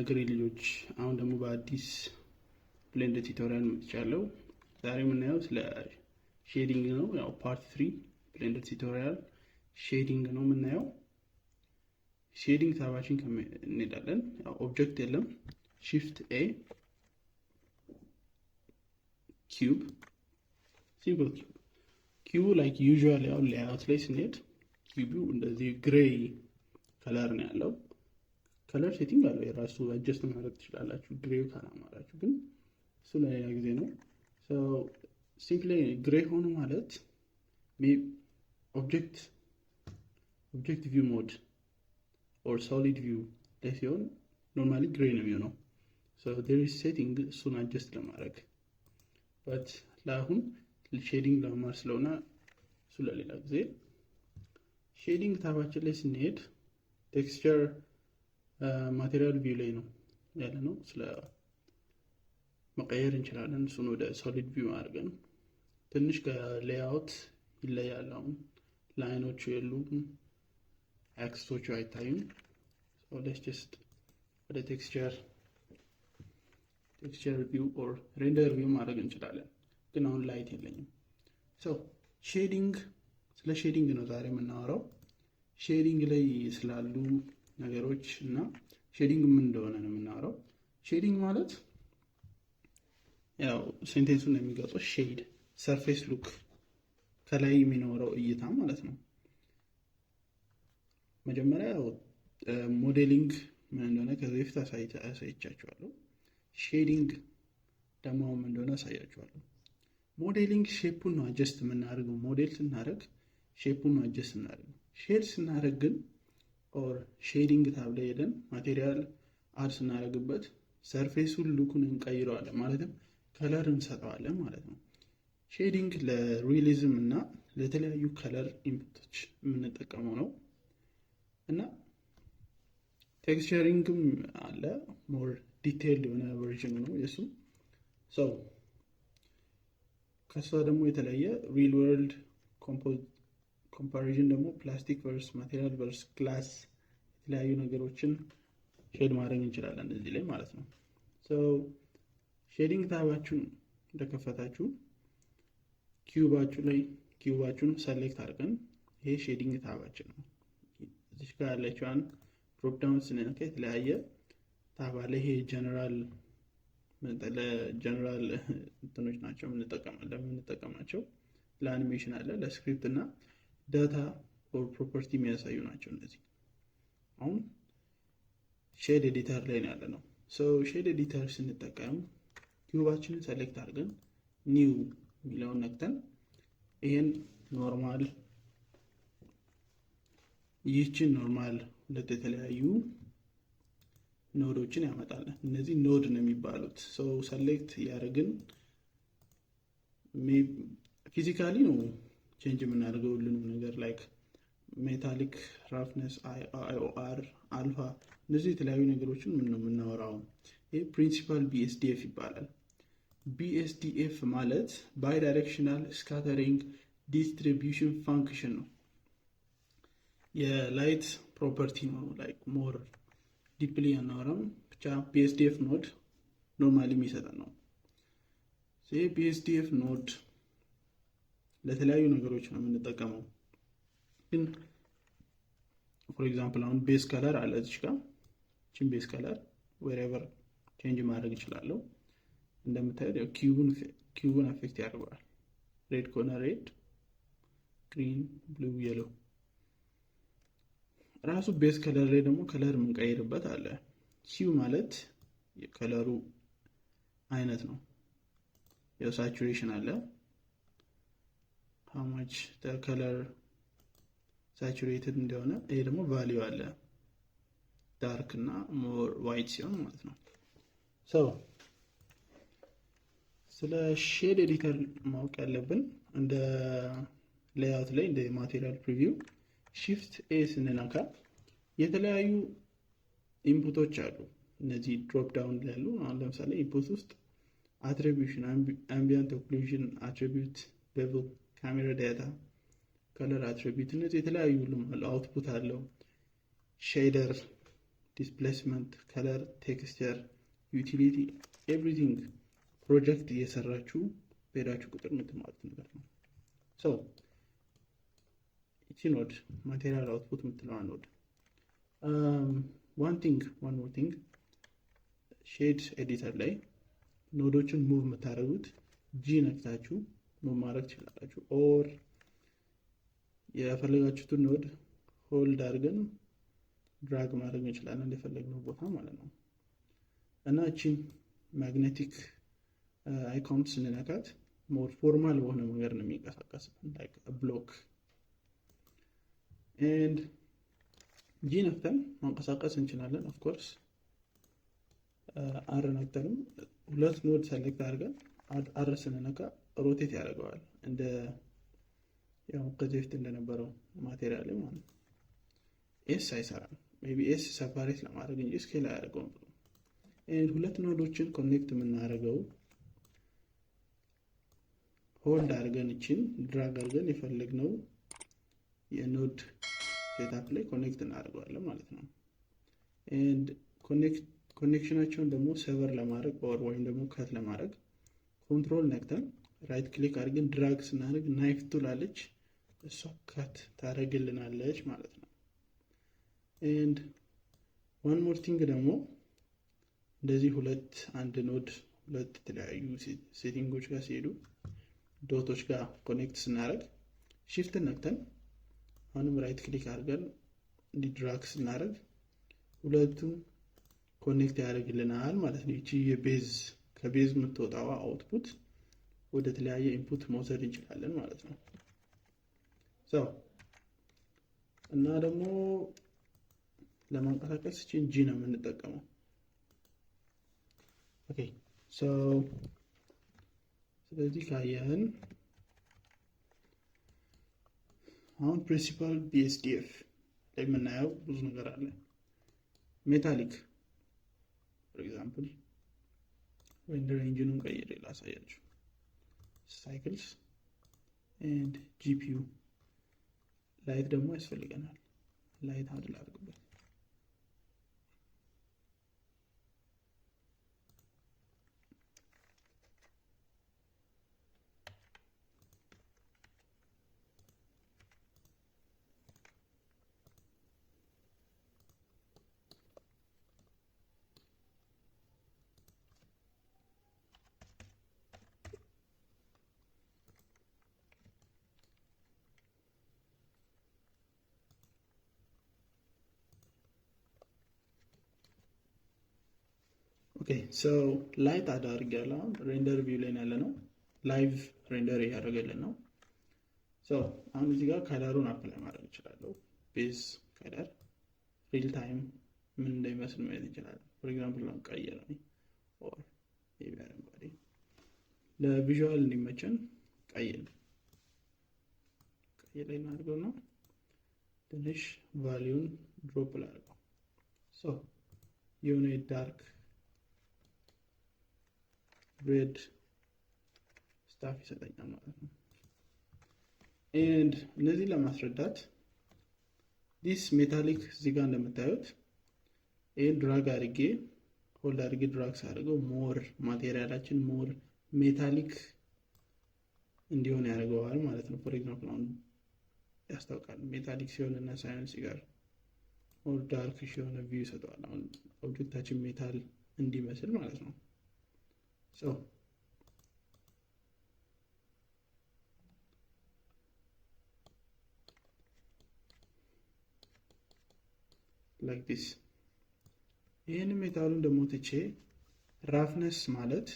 የሀገሬ ልጆች አሁን ደግሞ በአዲስ ብሌንደር ቱቶሪያል መጥቻለሁ። ዛሬ የምናየው ስለ ሼዲንግ ነው። ያው ፓርት 3 ብሌንደር ቱቶሪያል ሼዲንግ ነው የምናየው። ሼዲንግ ታባችን እንሄዳለን። ያው ኦብጀክት የለም፣ ሺፍት ኤ ኪዩብ፣ ሲምፕል ኪዩብ ላይክ ዩዥዋል። ያው ሌአውት ላይ ስንሄድ ኪዩቡ እንደዚህ ግሬይ ከለር ነው ያለው። ከለር ሴቲንግ አለው የራሱ፣ አጀስት ማድረግ ትችላላችሁ። ግሬው ካላማራችሁ ግን እሱ ለሌላ ጊዜ ነው። ሲምፕሊ ግሬ ሆኑ ማለት ኦብጀክት ቪው ሞድ ኦር ሶሊድ ቪው ላይ ሲሆን ኖርማሊ ግሬ ነው የሚሆነው። ዴር ኢዝ ሴቲንግ እሱን አጀስት ለማድረግ በት ለአሁን ሼዲንግ ለመማር ስለሆነ እሱ ለሌላ ጊዜ። ሼዲንግ ታባችን ላይ ስንሄድ ቴክስቸር ማቴሪያል ቪው ላይ ነው ያለ ነው። ስለ መቀየር እንችላለን እሱን ወደ ሶሊድ ቪው አድርገን። ትንሽ ከሌአውት ይለያል። አሁን ላይኖቹ የሉም፣ አክሰሶቹ አይታዩም። ሌትስ ጀስት ወደ ቴክስቸር ቪው ኦር ሬንደር ቪው ማድረግ እንችላለን፣ ግን አሁን ላይት የለኝም። ሼዲንግ፣ ስለ ሼዲንግ ነው ዛሬ የምናወራው። ሼዲንግ ላይ ስላሉ ነገሮች እና ሼዲንግ ምን እንደሆነ ነው የምናወራው። ሼዲንግ ማለት ያው ሴንቴንሱን ነው የሚገልጸው። ሼድ ሰርፌስ ሉክ፣ ከላይ የሚኖረው እይታ ማለት ነው። መጀመሪያ ሞዴሊንግ ምን እንደሆነ ከዚህ በፊት አሳይቻችኋለሁ። ሼዲንግ ደግሞ ምን እንደሆነ አሳያችኋለሁ። ሞዴሊንግ ሼፑን ነው አጀስት የምናደርገው። ሞዴል ስናደርግ ሼፑን ነው አጀስት የምናደርገው። ሼድ ስናደርግ ግን ኦር ሼዲንግ ታብ ላይ ሄደን ማቴሪያል አድ ስናደርግበት ሰርፌሱን ሉኩን እንቀይረዋለን፣ ማለትም ከለር እንሰጠዋለን ማለት ነው። ሼዲንግ ለሪሊዝም እና ለተለያዩ ከለር ኢንፑቶች የምንጠቀመው ነው እና ቴክስቸሪንግም አለ። ሞር ዲቴይል የሆነ ቨርዥን ነው የሱ። ከሷ ደግሞ የተለየ ሪል ወርልድ ኮምፓሪዥን ደግሞ ፕላስቲክ ቨርስ ማቴሪያል ቨርስ ግላስ፣ የተለያዩ ነገሮችን ሼድ ማድረግ እንችላለን እዚህ ላይ ማለት ነው። ሼዲንግ ታባችሁን እንደከፈታችሁ ኪዩባችሁን ሰሌክት አድርገን፣ ይሄ ሼዲንግ ታባችን ነው። እዚህ ጋር ያለችዋን ድሮፕ ዳውን ስንነካ የተለያየ ታባ ላይ ይሄ ጀነራል እንትኖች ናቸው የምንጠቀማቸው። ለአኒሜሽን አለ፣ ለስክሪፕት እና ዳታ ኦር ፕሮፐርቲ የሚያሳዩ ናቸው እነዚህ። አሁን ሼድ ኤዲተር ላይ ነው ያለ ነው። ሼድ ኤዲተር ስንጠቀም ኪዩባችንን ሰሌክት አድርገን ኒው የሚለውን ነክተን ይሄን ኖርማል፣ ይህችን ኖርማል ሁለት የተለያዩ ኖዶችን ያመጣለን። እነዚህ ኖድ ነው የሚባሉት። ሰሌክት ያደረግን ፊዚካሊ ነው ቼንጅ የምናደርገው ሁሉንም ነገር ላይክ ሜታሊክ፣ ራፍነስ፣ አይኦአር፣ አልፋ፣ እነዚህ የተለያዩ ነገሮችን ምን ነው የምናወራው። ይህ ፕሪንሲፓል ቢኤስዲኤፍ ይባላል። ቢኤስዲኤፍ ማለት ባይ ዳይሬክሽናል ስካተሪንግ ዲስትሪቢዩሽን ፋንክሽን ነው። የላይት ፕሮፐርቲ ነው። ላይክ ሞር ዲፕሊ አናወራም፣ ብቻ ቢኤስዲኤፍ ኖድ ኖርማሊ የሚሰጠን ነው። ቢኤስዲኤፍ ኖድ ለተለያዩ ነገሮች ነው የምንጠቀመው። ግን ፎር ኤግዛምፕል አሁን ቤስ ከለር አለ እዚህ ጋር። ቺን ቤስ ከለር ዌሬቨር ቼንጅ ማድረግ ይችላለሁ። እንደምታዩት ያው ኪዩቡን አፌክት ያደርገዋል። ሬድ ከሆነ ሬድ፣ ግሪን፣ ብሉ፣ የሎ። ራሱ ቤስ ከለር ላይ ደግሞ ከለር የምንቀይርበት አለ። ሂው ማለት የከለሩ አይነት ነው። ያው ሳቹሬሽን አለ፣ how much the color saturated እንደሆነ። ይሄ ደግሞ ቫልዩ አለ፣ ዳርክ እና ሞር ዋይት ሲሆን ማለት ነው። ስለ ሼድ ኤዲተር ማወቅ ያለብን እንደ ሌአውት ላይ እንደ ማቴሪያል ፕሪቪው ሺፍት ኤ ስንነካ የተለያዩ ኢንፑቶች አሉ። እነዚህ ድሮፕ ዳውን ላይ ያሉ። አሁን ለምሳሌ ኢንፑት ውስጥ አትሪቢዩሽን፣ አምቢያንት ኦክሉዥን፣ አትሪቢዩት፣ ቤቨል፣ ካሜራ ዳታ፣ ከለር አትሪቢዩት፣ እነዚህ የተለያዩ ሁሉም አሉ። አውትፑት አለው፣ ሼደር ዲስፕሌስመንት፣ ከለር፣ ቴክስቸር፣ ዩቲሊቲ ኤቭሪቲንግ ፕሮጀክት እየሰራችሁ በሄዳችሁ ቁጥር የምትማሩት ነገር ነው። ሶ ይቺ ኖድ ማቴሪያል አውትፑት የምትለዋ ኖድ ዋን ሞር ቲንግ ሼድ ኤዲተር ላይ ኖዶችን ሙቭ የምታደርጉት ጂ ነክታችሁ ሙቭ ማድረግ ትችላላችሁ። ኦር የፈለጋችሁትን ኖድ ሆልድ አድርገን ድራግ ማድረግ እንችላለን እንደፈለግነው ቦታ ማለት ነው። እና እቺን ማግኔቲክ አይኮን ስንነካት ሞር ፎርማል በሆነ መንገድ ነው የሚንቀሳቀስ ላይክ ብሎክ ኤንድ ጂ ነክተን ማንቀሳቀስ እንችላለን። ኦፍኮርስ አር ነክተንም ሁለት ኖድ ሰሌክት አድርገን አር ስንነካ ሮቴት ያደርገዋል እንደ ያው ከዚህ በፊት እንደነበረው ማቴሪያል ማለት ነው። ኤስ አይሰራም። ሜቢ ኤስ ሰፓሬት ለማድረግ እንጂ ስኬል አያደርገውም። ኤንድ ሁለት ኖዶችን ኮኔክት የምናደርገው ሆልድ አድርገን እችን ድራግ አድርገን የፈለግነው የኖድ ሴታፕ ላይ ኮኔክት እናደርገዋለን ማለት ነው። ኤንድ ኮኔክሽናቸውን ደግሞ ሰቨር ለማድረግ ወይም ደግሞ ከት ለማድረግ ኮንትሮል ነክተን ራይት ክሊክ አድርገን ድራግ ስናደርግ ናይፍ ትላለች፣ እሷ ከት ታደርግልናለች ማለት ነው። ኤንድ ዋን ሞር ቲንግ ደግሞ እንደዚህ አንድ ኖድ ሁለት የተለያዩ ሴቲንጎች ጋር ሲሄዱ ዶቶች ጋር ኮኔክት ስናደርግ ሺፍትን ነክተን አሁንም ራይት ክሊክ አድርገን እንዲድራግ ስናደርግ ሁለቱም ኮኔክት ያደርግልናል ማለት ነው። ይቺ ከቤዝ የምትወጣዋ አውትፑት ወደ ተለያየ ኢንፑት መውሰድ እንችላለን ማለት ነው። እና ደግሞ ለማንቀሳቀስ እቺን ጂ ነው የምንጠቀመው። ኦኬ ስለዚህ ካየን አሁን ፕሪንሲፓል ቢኤስዲኤፍ ላይ የምናየው ብዙ ነገር አለ። ሜታሊክ ፎር ኤግዛምፕል ሬንደር ኢንጂኑን ቀይሬ ላሳያችሁ። ሳይክልስ ኤንድ ጂፒዩ ላይት ደግሞ ያስፈልገናል። ላይት አንድ ላድርግበት። ኦኬ ላይት አድርጌያለሁ። ሬንደር ቪው ላይ ያለ ነው። ላይቭ ሬንደር እያደረገልን ነው። አሁን እዚህ ጋር ከለሩን አፕላይ ማድረግ እችላለሁ። ቤዝ ከለር ሪል ታይም ምን እንደሚመስል ማየት እንችላለን። ፎር ኤግዛምፕል ነው ቀይ ነው ኦር ሜቢ አረንጓዴ። ለቪዥዋል እንዲመቸን ቀይ ላይ እናድርገው ነው ትንሽ ቫሊዩን ድሮፕ ላድርገው። የሆነ ዳርክ ሬድ ስታፍ ይሰጠኛል ማለት ነው። ኤንድ እነዚህ ለማስረዳት ዲስ ሜታሊክ እዚህ ጋር እንደምታዩት ይህን ድራግ አድርጌ ሆልድ አድርጌ ድራግ ሳደርገው ሞር ማቴሪያላችን ሞር ሜታሊክ እንዲሆን ያደርገዋል ማለት ነው። ፎር ኤግዛምፕል አሁን ያስታውቃል ሜታሊክ ሲሆን እና ሳይንስ ጋር ኦር ዳርክ ሲሆን ቪው ይሰጠዋል። አሁን ኦብጀክታችን ሜታል እንዲመስል ማለት ነው። like this ይህን ሜታሉን ደግሞ ትቼ ራፍነስ ማለት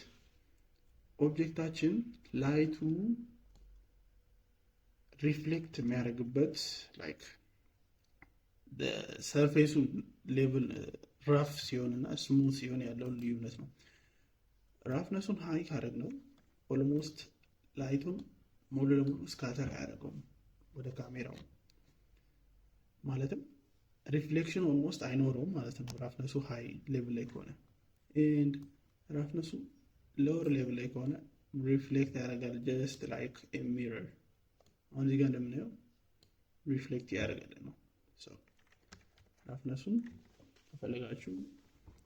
ኦብጀክታችን ላይቱ ሪፍሌክት የሚያደርግበት ላይክ ሰርፌሱ ሌቭል ራፍ ሲሆን እና ስሙዝ ሲሆን ያለውን ልዩነት ነው። ራፍነሱን ሃይ ካደረግ ነው ኦልሞስት ላይቱን ሙሉ ለሙሉ ስካተር አያደርገውም ወደ ካሜራው፣ ማለትም ሪፍሌክሽን ኦልሞስት አይኖረውም ማለት ነው። ራፍነሱ ሃይ ሌቭል ላይ ከሆነ ኤንድ ራፍነሱ ሎወር ሌቭል ላይ ከሆነ ሪፍሌክት ያደርጋል ጀስት ላይክ ኤ ሚረር። አሁን እዚህ ጋር እንደምናየው ሪፍሌክት ያደርጋል ነው። ራፍነሱን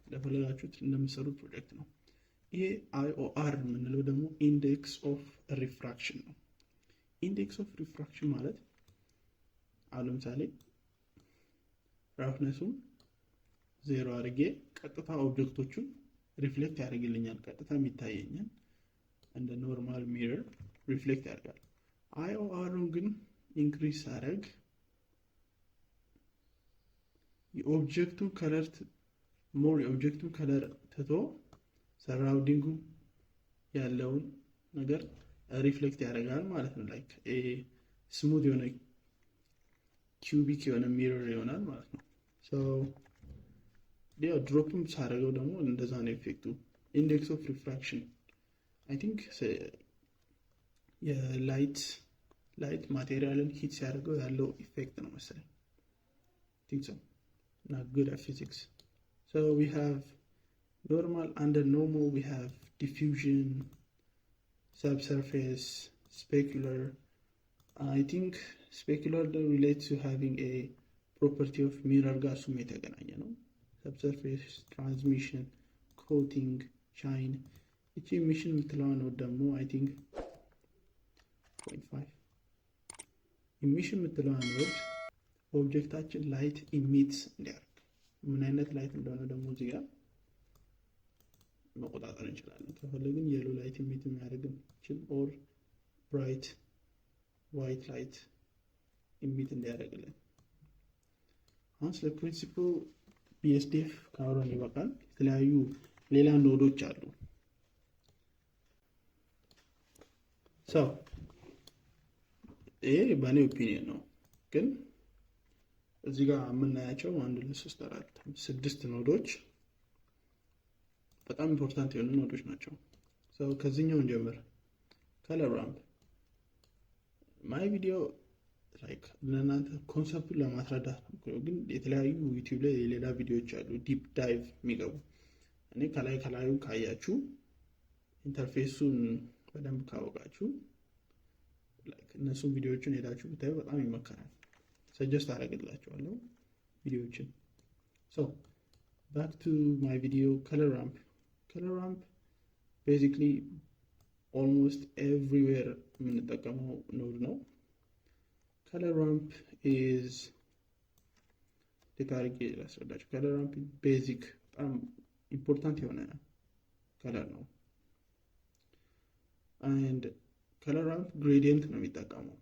ለፈለጋችሁት እንደምትሰሩት ፕሮጀክት ነው። ይሄ IOR የምንለው ደግሞ ኢንዴክስ ኦፍ ሪፍራክሽን ነው። ኢንዴክስ ኦፍ ሪፍራክሽን ማለት አሁን ለምሳሌ ራፍነሱን 0 አድርጌ ቀጥታ ኦብጀክቶቹን ሪፍሌክት ያደርግልኛል። ቀጥታ የሚታየኝን እንደ ኖርማል ሚረር ሪፍሌክት ያደርጋል። IOR-ን ግን ኢንክሪዝ አደረግ የኦብጀክቱን ከለር ትቶ ሰራውንዲንጉ ያለውን ነገር ሪፍሌክት ያደርጋል ማለት ነው። ላይክ ስሙዝ የሆነ ኪዩቢክ የሆነ ሚረር ይሆናል ማለት ነው። ያው ድሮፕም ሳደርገው ደግሞ እንደዛ ነው ኢፌክቱ። ኢንዴክስ ኦፍ ሪፍራክሽን አይ ቲንክ የላይት ማቴሪያልን ሂት ሲያደርገው ያለው ኢፌክት ነው መሰለኝ። ቲንክ ሶ not good at physics. So we have normal. Under normal we have diffusion, subsurface, specular. I think specular relates to having a property of mirror gas የተገናኘ ነው። subsurface, transmission, coating, shine. እቺ ኢሚሽን የምትለዋ ነው ደግሞ I think 0.5 ኢሚሽን የምትለዋ ነው ኦብጀክታችን ላይት ኢሚትስ እንዲያደርግ ምን አይነት ላይት እንደሆነ ደግሞ እዚህ ጋር መቆጣጠር እንችላለን። ከፈለግን የሎ ላይት ኢሚት የሚያደርግ እንችል ኦር ብራይት ዋይት ላይት ኢሚት እንዲያደርግልን። አሁን ስለ ፕሪንሲፕል BSDF ካወራን ይበቃል። የተለያዩ ሌላ ኖዶች አሉ። ይሄ በእኔ ኦፒኒየን ነው ግን እዚህ ጋር የምናያቸው 1 2 3 4 6 ኖዶች በጣም ኢምፖርታንት የሆኑ ኖዶች ናቸው። ከዚህኛው እንጀምር። ከለር ራምፕ ማይ ቪዲዮ ላይክ ለእናንተ ኮንሰፕቱን ለማስረዳት ነው፣ ግን የተለያዩ ዩቲዩብ ላይ የሌላ ቪዲዮዎች አሉ ዲፕ ዳይቭ የሚገቡ። እኔ ከላዩ ካያችሁ ኢንተርፌሱን በደንብ ካወቃችሁ እነሱን ቪዲዮዎችን ሄዳችሁ ብታዩ በጣም ይመከራል። ሰጀስት አደርግላችኋለሁ ቪዲዮዎችን። back to my video. color ramp basically almost everywhere የምንጠቀመው ኖድ ነው። color ramp is ዲታርጌ ላስረዳችሁ። color ramp ቤዚክ በጣም ኢምፖርታንት የሆነ ከለር ነው። and color ramp gradient ነው የሚጠቀመው።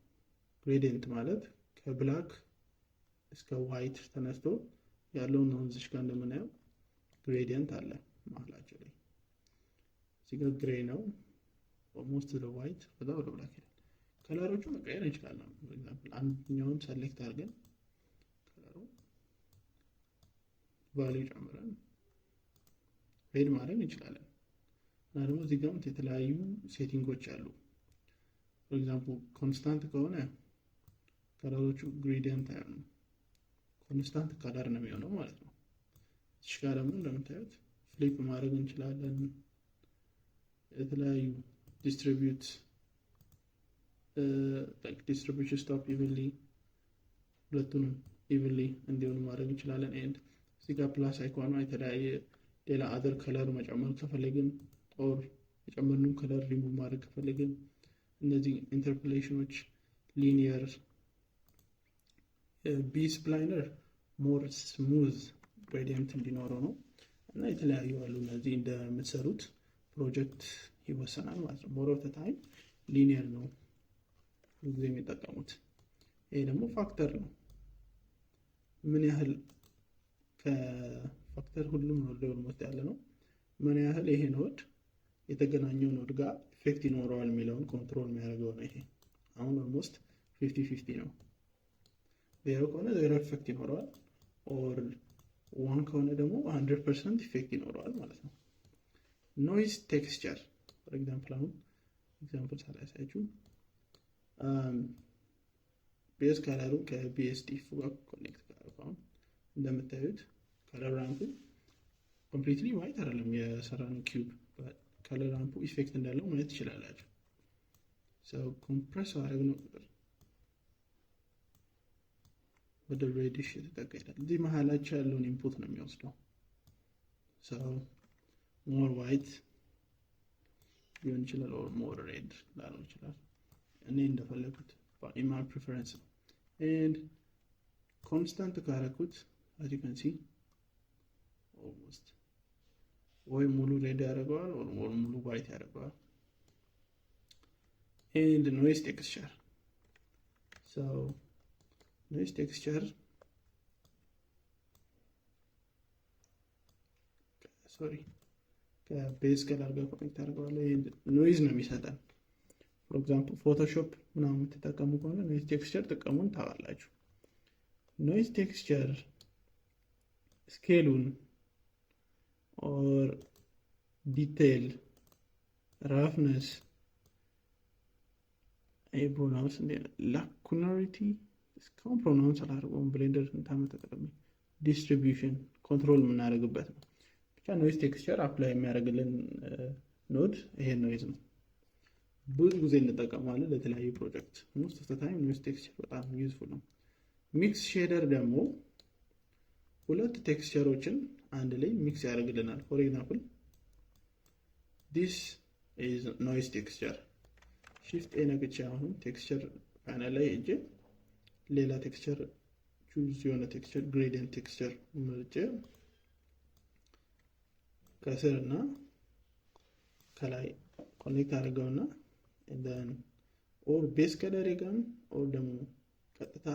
gradient ማለት ከብላክ እስከ ዋይት ተነስቶ ያለውን ነው እዚህ ጋር እንደምናየው ግሬዲየንት አለ መሀላቸው ላይ። እዚህ ጋር ግሬ ነው ኦልሞስት ወደ ዋይት ከዛ ወደ ብላክ ይላል። ከለሮቹ መቀየር እንችላለን። for example አንደኛውን ሰሌክት አድርገን ከለሩ ቫልዩ ጨምረን ሬድ ማድረግ እንችላለን። እና ደግሞ እዚህ ጋር የተለያዩ ሴቲንጎች አሉ። for example ኮንስታንት ከሆነ ከለሮቹ ግሬዲየንት አይሆንም፣ ኮንስታንት ከለር ነው የሚሆነው ማለት ነው። እዚህ ጋር ደግሞ እንደምታዩት ፍሊፕ ማድረግ እንችላለን። የተለያዩ ዲስትሪቢዩሽን ስቶፕ ኢቭንሊ ሁለቱንም ኢቭንሊ እንዲሆኑ ማድረግ እንችላለን። ኤንድ እዚህ ጋር ፕላስ አይኮኗ የተለያየ ሌላ አዘር ከለር መጨመር ከፈለግን ኦር የጨመርነው ከለር ሪሙቭ ማድረግ ከፈለግን እነዚህ ኢንተርፖሌሽኖች ሊኒየር ቢ-ስፕላይነር ሞር ስሙዝ ግሬዲየንት እንዲኖረው ነው እና የተለያዩ አሉ። እነዚህ እንደምትሰሩት ፕሮጀክት ይወሰናል ማለት ነው። ሞር ኦፍ ዘ ታይም ሊኒየር ነው ብዙ ጊዜ የሚጠቀሙት። ይሄ ደግሞ ፋክተር ነው። ምን ያህል ከፋክተር ሁሉም ኖድ ላይ ኦልሞስት ያለ ነው። ምን ያህል ይሄ ኖድ የተገናኘው ኖድ ጋር ኢፌክት ይኖረዋል የሚለውን ኮንትሮል የሚያደርገው ነው። ይሄ አሁን ኦልሞስት 50-50 ነው። ዜሮ ከሆነ ዜሮ ኢፌክት ይኖረዋል፣ ኦር ዋን ከሆነ ደግሞ 100% ኢፌክት ይኖረዋል ማለት ነው። ኖይዝ ቴክስቸር ፎር ኤግዛምፕል አሁን ኤግዛምፕል ሳላሳያችሁ ቤዝ ከለሩ ከቢኤስዲኤፍ ጋር ኮኔክት ካደረኩ አሁን እንደምታዩት ከለር ራምፑ ኮምፕሊትሊ ዋይት አይደለም የሰራነው ኪዩብ፣ ከለር ራምፑ ኢፌክት እንዳለው ማየት ትችላላችሁ። ኮምፕረስ አደረግነው ቁጥር ወደ ሬዲሽ የተጠጋ ይላል። እዚህ መሀላቸው ያለውን ኢንፑት ነው የሚወስደው። ሞር ዋይት ሊሆን ይችላል፣ ኦር ሞር ሬድ ላለው ይችላል። እኔ እንደፈለኩት ኢማር ፕሪፈረንስ ነው። ኤንድ ኮንስታንት ካረኩት as you can see almost ወይ ሙሉ ሬድ ያደርገዋል or ሙሉ ዋይት ያደርገዋል። and noise texture noise texture ከቤዝ ከለር ጋር ኮኔክት አድርገዋለሁ። ኖይዝ ነው የሚሰጠን። ፎር ኤግዛምፕል ፎቶሾፕ ምናምን የምትጠቀሙ ከሆነ ኖይዝ ቴክስቸር ጥቅሙን ታውቃላችሁ። ኖይዝ ቴክስቸር ስኬሉን ኦር ዲቴይል ራፍነስ ፕሮናውንስ ላኩናሪቲ እስካሁን ፕሮናውንስ አላደርገውም። ብሌንደር ስንታመት ተጠቅሜ ዲስትሪቢዩሽን ኮንትሮል የምናደርግበት ነው። ብቻ ኖይዝ ቴክስቸር አፕላይ የሚያደርግልን ኖድ ይሄን ኖይዝ ነው። ብዙ ጊዜ እንጠቀማለን ለተለያዩ ፕሮጀክት። ሞስት ኦፍ ዘ ታይም ኖይዝ ቴክስቸር በጣም ዩዝፉል ነው። ሚክስ ሼደር ደግሞ ሁለት ቴክስቸሮችን አንድ ላይ ሚክስ ያደርግልናል። ፎር ኤግዛምፕል ዲስ ኢዝ ኖይዝ ቴክስቸር። ሺፍት ኤ ነግቼ አሁን ቴክስቸር ፓነል ላይ እጄ ሌላ ቴክስቸር ቹዝ የሆነ ቴክስቸር ግሬዲየንት ቴክስቸር ምርጬ ከስር እና ከላይ ኮኔክት አድርገውና ኦር ቤስ ከለር ጋር ኦር ደግሞ ቀጥታ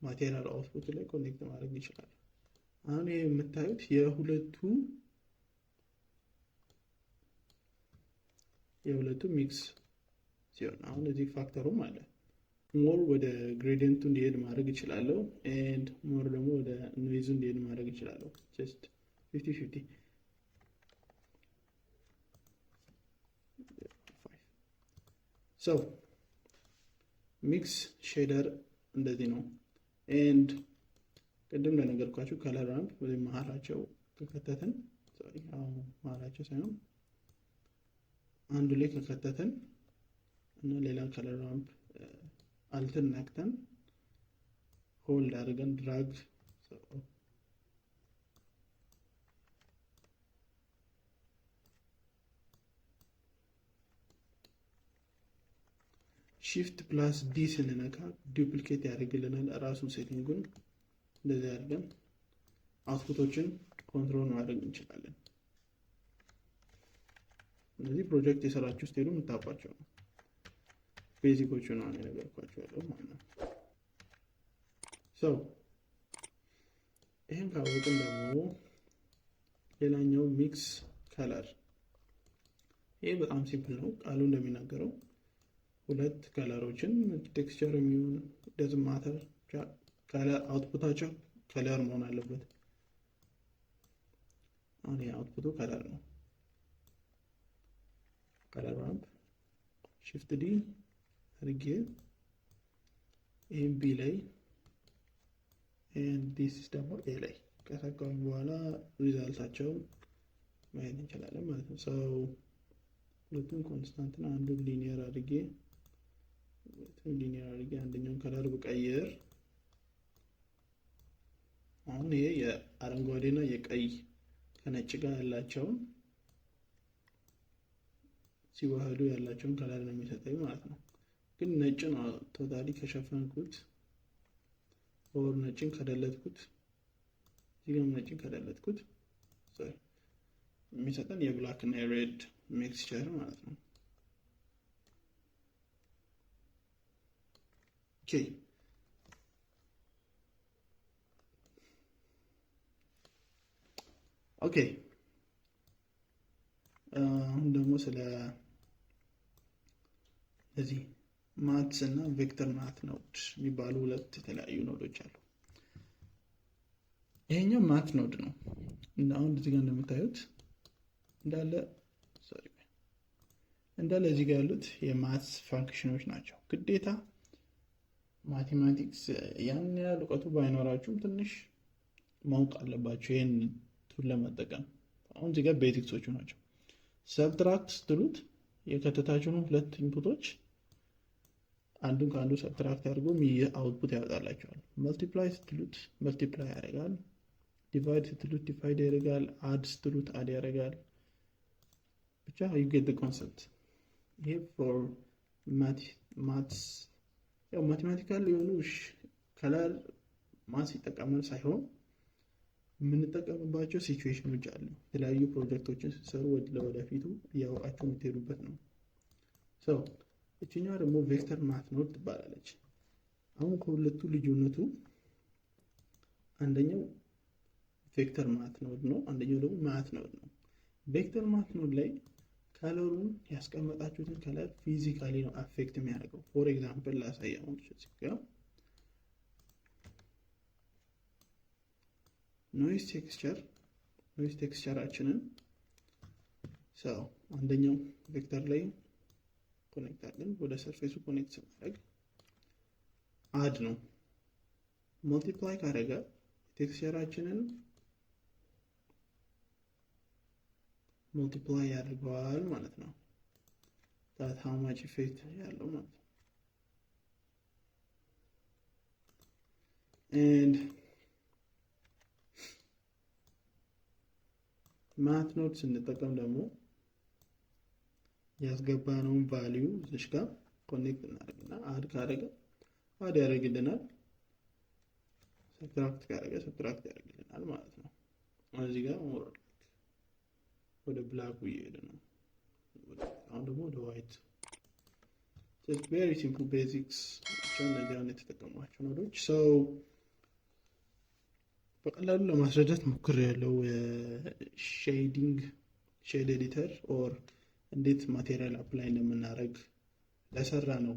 ማቴሪያል አውትፑት ላይ ኮኔክት ማድረግ ይችላል። አሁን ይሄ የምታዩት የሁለቱ ሚክስ ሲሆን አሁን እዚህ ፋክተሩም አለ። ሞር ወደ ግሬዲየንቱ እንዲሄድ ማድረግ ይችላለሁ ኤንድ ሞር ደግሞ ወደ ኖይዙ እንዲሄድ ማድረግ ይችላለሁ። ጀስት 50-50 ሰው ሚክስ ሼደር እንደዚህ ነው። ኤንድ ቅድም እንደነገርኳችሁ ከለር ራምፕ ወደ መሀላቸው ከከተትን መሀላቸው ሳይሆን አንዱ ላይ ከከተትን እና ሌላ ከለር ራምፕ አልትን ነክተን ሆልድ አድርገን ድራግ ሺፍት ፕላስ ዲ ስንነካ ዱፕሊኬት ያደርግልናል ራሱ ሴቲንጉን። እንደዚህ አድርገን አውትፑቶችን ኮንትሮል ማድረግ እንችላለን። እነዚህ ፕሮጀክት የሰራችሁ ስትሄዱ የምታውቋቸው ነው። ቤዚኮቹ ነው የነገርኳቸው ያለው ማለት ነው። ይህን ካወቅን ደግሞ ሌላኛው ሚክስ ከለር። ይሄ በጣም ሲምፕል ነው። ቃሉ እንደሚናገረው ሁለት ከለሮችን ቴክስቸር የሚሆን ደዝም ማተር ከለር አውትፑታቸው ከለር መሆን አለበት። አሁን አውትፑቱ ከለር ነው። ከለር ራምፕ ሺፍት ዲ አድርጌ ይህም ቢ ላይ ዲስ ደግሞ ኤ ላይ ከሰካሁኝ በኋላ ሪዛልታቸውን ማየት እንችላለን ማለት ነው። ሁለቱም ኮንስታንትና አንዱን ሊኒየር አድርጌ አንደኛውን ከለር ብቀይር አሁን ይሄ የአረንጓዴና የቀይ ከነጭ ጋር ያላቸውን ሲዋህዱ ያላቸውን ከለር ነው የሚሰጠኝ ማለት ነው። ግን ነጭ ነው ቶታሊ ከሸፈንኩት ኦር ነጭን ከደለትኩት እዚህም ነጭን ከደለትኩት የሚሰጠን የብላክ እና የሬድ ሚክስቸር ማለት ነው። ኦኬ አሁን ደግሞ ስለ እዚህ ማትስ እና ቬክተር ማት ኖድ የሚባሉ ሁለት የተለያዩ ኖዶች አሉ። ይሄኛው ማት ኖድ ነው እና አሁን እዚህ ጋር እንደምታዩት እንዳለ እዚህ ጋር ያሉት የማትስ ፋንክሽኖች ናቸው። ግዴታ ማቴማቲክስ ያን ያህል እውቀቱ ባይኖራችሁም ትንሽ ማወቅ አለባችሁ ይሄን ቱል ለመጠቀም። አሁን እዚህ ጋር ቤዚክሶቹ ናቸው። ሰብትራክት ስትሉት የከተታችሁን ሁለት ኢንፑቶች አንዱን ከአንዱ ሰብትራክት አድርጎ አውትፑት ያወጣላቸዋል። መልቲፕላይ ስትሉት መልቲፕላይ ያደርጋል። ዲቫይድ ስትሉት ዲቫይድ ያደርጋል። አድ ስትሉት አድ ያደርጋል። ብቻ ዩ ጌት ዘ ኮንሰፕት። ይሄ ፎር ማትስ ያው ማቴማቲካል የሆኑ ከለር ማስ ይጠቀማል ሳይሆን የምንጠቀምባቸው ሲቹዌሽኖች አሉ። የተለያዩ ፕሮጀክቶችን ስትሰሩ ለወደፊቱ እያወቃቸው የምትሄዱበት ነው። ሰው እችኛዋ ደግሞ ቬክተር ማት ኖድ ትባላለች። አሁን ከሁለቱ ልዩነቱ አንደኛው ቬክተር ማት ኖድ ነው፣ አንደኛው ደግሞ ማት ኖድ ነው። ቬክተር ማት ኖድ ላይ ከለሩን ያስቀመጣችሁትን ከለር ፊዚካሊ ነው አፌክት የሚያደርገው። ፎር ኤግዛምፕል ላሳያችሁ ሲጋ ኖይዝ ቴክስቸራችንን ሰው አንደኛው ቬክተር ላይ ኮኔክት አድርገን ወደ ሰርፌሱ ኮኔክት ስናደርግ አድ ነው። multiply ካደረገ ቴክስቸራችንን multiply ያደርገዋል ማለት ነው። that how much effect ያለው ማለት ነው። and ማት ኖድ ስንጠቀም ደግሞ ያስገባነውን ቫልዩ እዚህ ጋር ኮኔክት እናደርግና አድ ካደረገ አድ ያደርግልናል፣ ሰብትራክት ካደረገ ሰብትራክት ያደርግልናል ማለት ነው። እዚህ ጋር ወደ ብላክ እየሄደ ነው። አሁን ደግሞ ወደ ዋይት። just very simple basics ቻናል የተጠቀሟቸው ኖዶች ሰው በቀላሉ ለማስረዳት ሞክሬያለሁ። ሼድ ኤዲተር ኦር እንዴት ማቴሪያል አፕላይ እንደምናደርግ ለሰራ ነው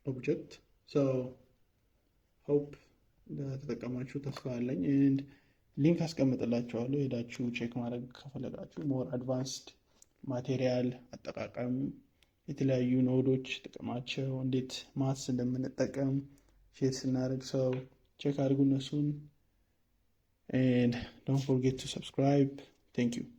ኦብጀክት። ሰው ሆፕ እንደተጠቀማችሁ ተስፋ አለኝ። ኤንድ ሊንክ አስቀምጥላችኋለሁ ሄዳችሁ ቼክ ማድረግ ከፈለጋችሁ። ሞር አድቫንስድ ማቴሪያል አጠቃቀም፣ የተለያዩ ኖዶች ጥቅማቸው፣ እንዴት ማትስ እንደምንጠቀም ሼድ ስናደርግ ሰው ቼክ አድርጉ እነሱን። and don't forget to subscribe. Thank you.